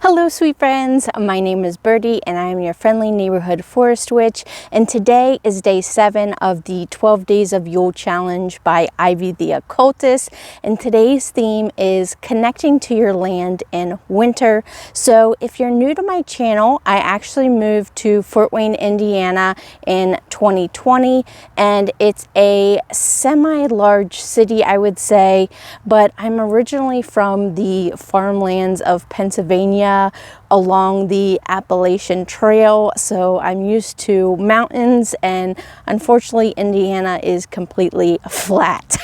Hello sweet friends, my name is Birdie and I am your friendly neighborhood forest witch, and today is day 7 of the 12 Days of Yule Challenge by Ivy the Occultist, and today's theme is connecting to your land in winter. So if you're new to my channel, I actually moved to Fort Wayne, Indiana in 2020, and it's a semi-large city, I would say, but I'm originally from the farmlands of Pennsylvania along the Appalachian Trail, so I'm used to mountains, and unfortunately Indiana is completely flat.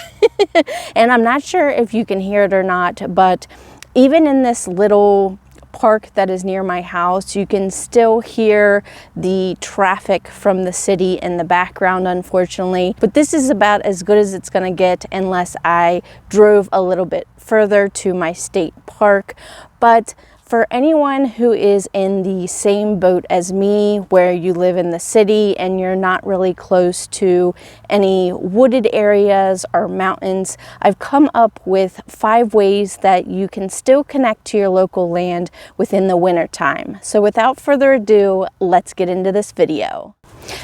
And I'm not sure if you can hear it or not, but even in this little park that is near my house, you can still hear the traffic from the city in the background, unfortunately. But this is about as good as it's gonna get unless I drove a little bit further to my state park. But for anyone who is in the same boat as me, where you live in the city and you're not really close to any wooded areas or mountains, I've come up with 5 ways that you can still connect to your local land within the winter time. So without further ado, let's get into this video.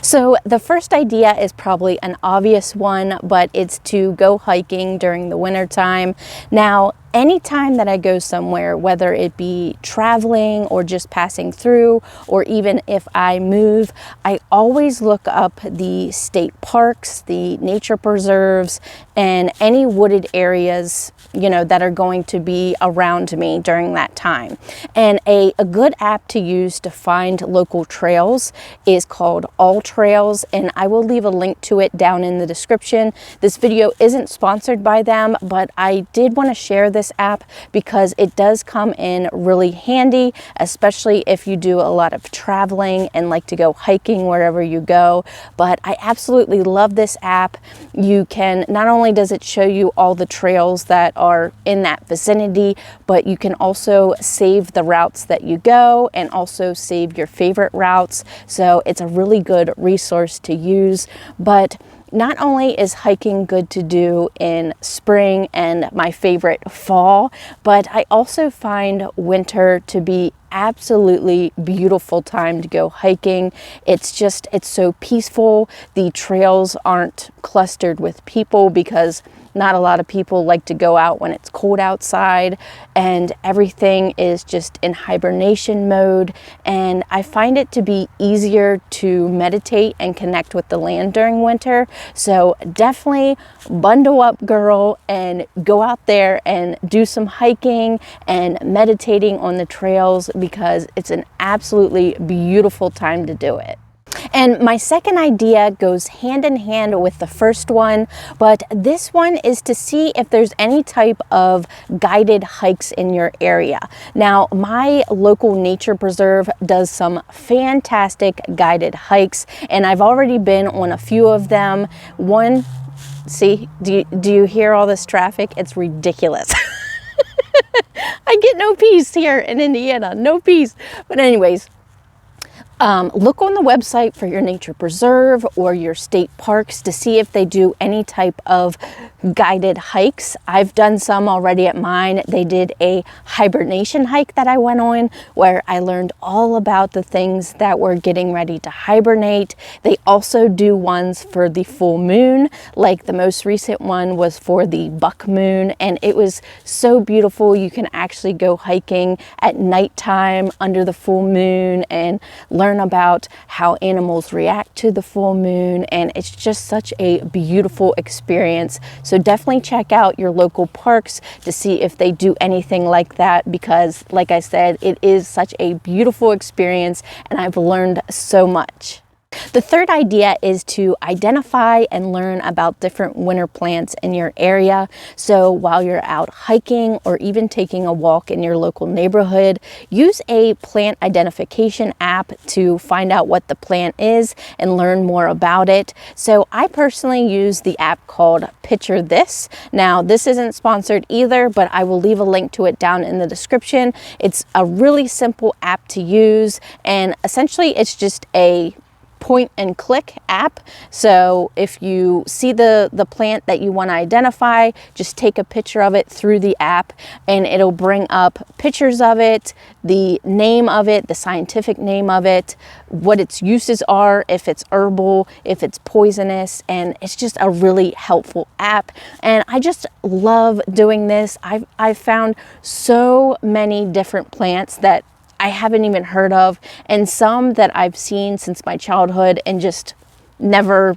So the first idea is probably an obvious one, but it's to go hiking during the winter time. Now, anytime that I go somewhere, whether it be traveling or just passing through, or even if I move, I always look up the state parks, the nature preserves, and any wooded areas, you know, that are going to be around me during that time. And a good app to use to find local trails is called AllTrails, and I will leave a link to it down in the description. This video isn't sponsored by them, but I did want to share this app because it does come in really handy, especially if you do a lot of traveling and like to go hiking wherever you go. But I absolutely love this app. You can, not only does it show you all the trails that are in that vicinity, but you can also save the routes that you go and also save your favorite routes. So it's a really good resource to use. But not only is hiking good to do in spring and my favorite fall, but I also find winter to be absolutely beautiful time to go hiking. It's so peaceful. The trails aren't clustered with people because not a lot of people like to go out when it's cold outside, and everything is just in hibernation mode. And I find it to be easier to meditate and connect with the land during winter. So definitely bundle up, girl, and go out there and do some hiking and meditating on the trails, because it's an absolutely beautiful time to do it. And my second idea goes hand in hand with the first one, but this one is to see if there's any type of guided hikes in your area. Now, my local nature preserve does some fantastic guided hikes, and I've already been on a few of them. One, see, do you hear all this traffic? It's ridiculous. I get no peace here in Indiana, no peace. But anyways, look on the website for your nature preserve or your state parks to see if they do any type of guided hikes. I've done some already at mine. They did a hibernation hike that I went on where I learned all about the things that were getting ready to hibernate. They also do ones for the full moon, like the most recent one was for the buck moon, and it was so beautiful. You can actually go hiking at nighttime under the full moon and learn about how animals react to the full moon, and it's just such a beautiful experience. So definitely check out your local parks to see if they do anything like that, because like I said, it is such a beautiful experience and I've learned so much. The third idea is to identify and learn about different winter plants in your area. So while you're out hiking or even taking a walk in your local neighborhood, use a plant identification app to find out what the plant is and learn more about it. So I personally use the app called Picture This. Now, this isn't sponsored either, but I will leave a link to it down in the description. It's a really simple app to use, and essentially it's just a point and click app. So if you see the plant that you want to identify, just take a picture of it through the app and it'll bring up pictures of it, the name of it, the scientific name of it, what its uses are, if it's herbal, if it's poisonous, and it's just a really helpful app. And I just love doing this. I've found so many different plants that I haven't even heard of, and some that I've seen since my childhood and just never,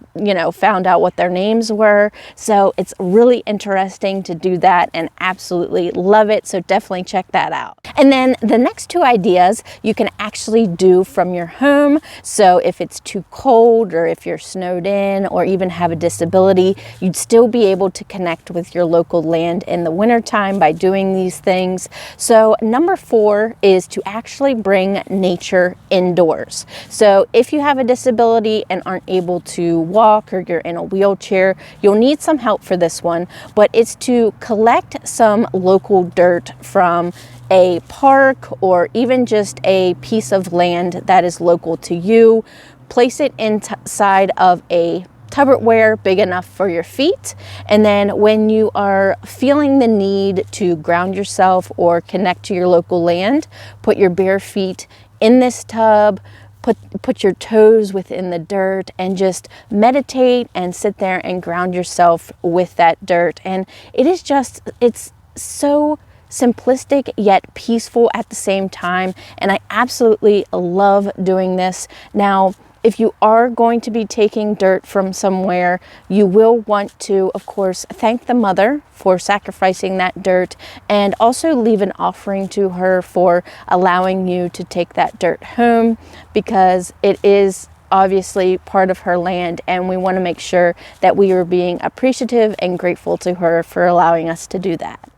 found out what their names were. So it's really interesting to do that and absolutely love it. So definitely check that out. And then the next two ideas you can actually do from your home. So if it's too cold or if you're snowed in or even have a disability, you'd still be able to connect with your local land in the wintertime by doing these things. So number 4 is to actually bring nature indoors. So if you have a disability and aren't able to walk or you're in a wheelchair, you'll need some help for this one, but it's to collect some local dirt from a park or even just a piece of land that is local to you. Place it inside of a Tupperware big enough for your feet, and then when you are feeling the need to ground yourself or connect to your local land, put your bare feet in this tub, put your toes within the dirt and just meditate and sit there and ground yourself with that dirt. And it's so simplistic yet peaceful at the same time, and I absolutely love doing this. Now, if you are going to be taking dirt from somewhere, you will want to, of course, thank the mother for sacrificing that dirt and also leave an offering to her for allowing you to take that dirt home, because it is obviously part of her land and we want to make sure that we are being appreciative and grateful to her for allowing us to do that.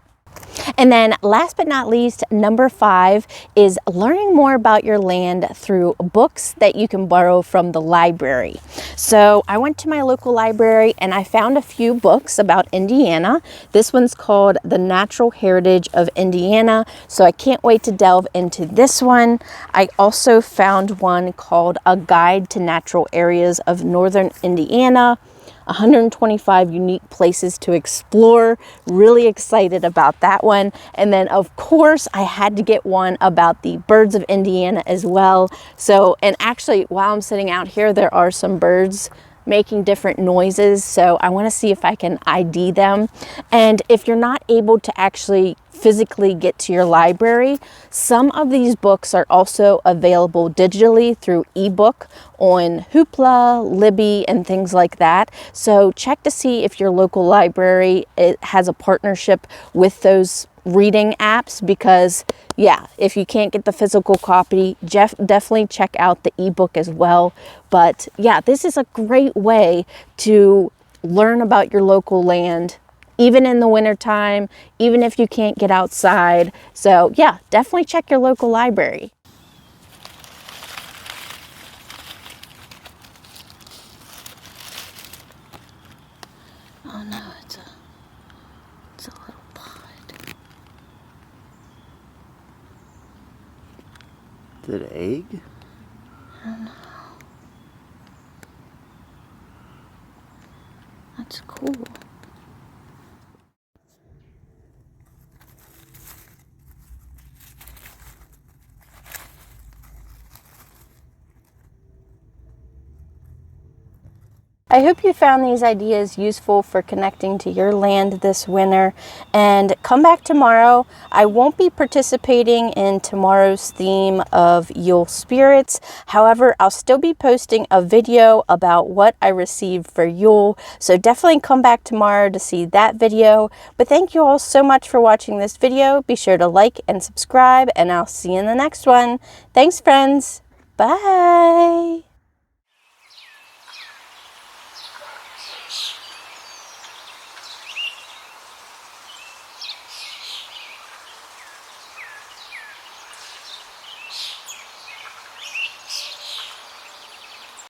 And then last but not least, number 5 is learning more about your land through books that you can borrow from the library. So I went to my local library and I found a few books about Indiana. This one's called The Natural Heritage of Indiana. So I can't wait to delve into this one. I also found one called A Guide to Natural Areas of Northern Indiana. 125 unique places to explore. Really excited about that one. And then of course I had to get one about the birds of Indiana as well. So, and actually while I'm sitting out here, there are some birds making different noises, so I want to see if I can ID them. And if you're not able to actually physically get to your library, some of these books are also available digitally through ebook on Hoopla, Libby, and things like that. So check to see if your local library has a partnership with those reading apps, because yeah, if you can't get the physical copy, definitely check out the ebook as well. But yeah, this is a great way to learn about your local land, even in the wintertime, even if you can't get outside. So yeah, definitely check your local library. Oh no, it's a little pod. Is it an egg? I don't know. That's cool. I hope you found these ideas useful for connecting to your land this winter, and come back tomorrow. I won't be participating in tomorrow's theme of Yule Spirits. However, I'll still be posting a video about what I received for Yule, so definitely come back tomorrow to see that video. But thank you all so much for watching this video. Be sure to like and subscribe, and I'll see you in the next one. Thanks, friends. Bye.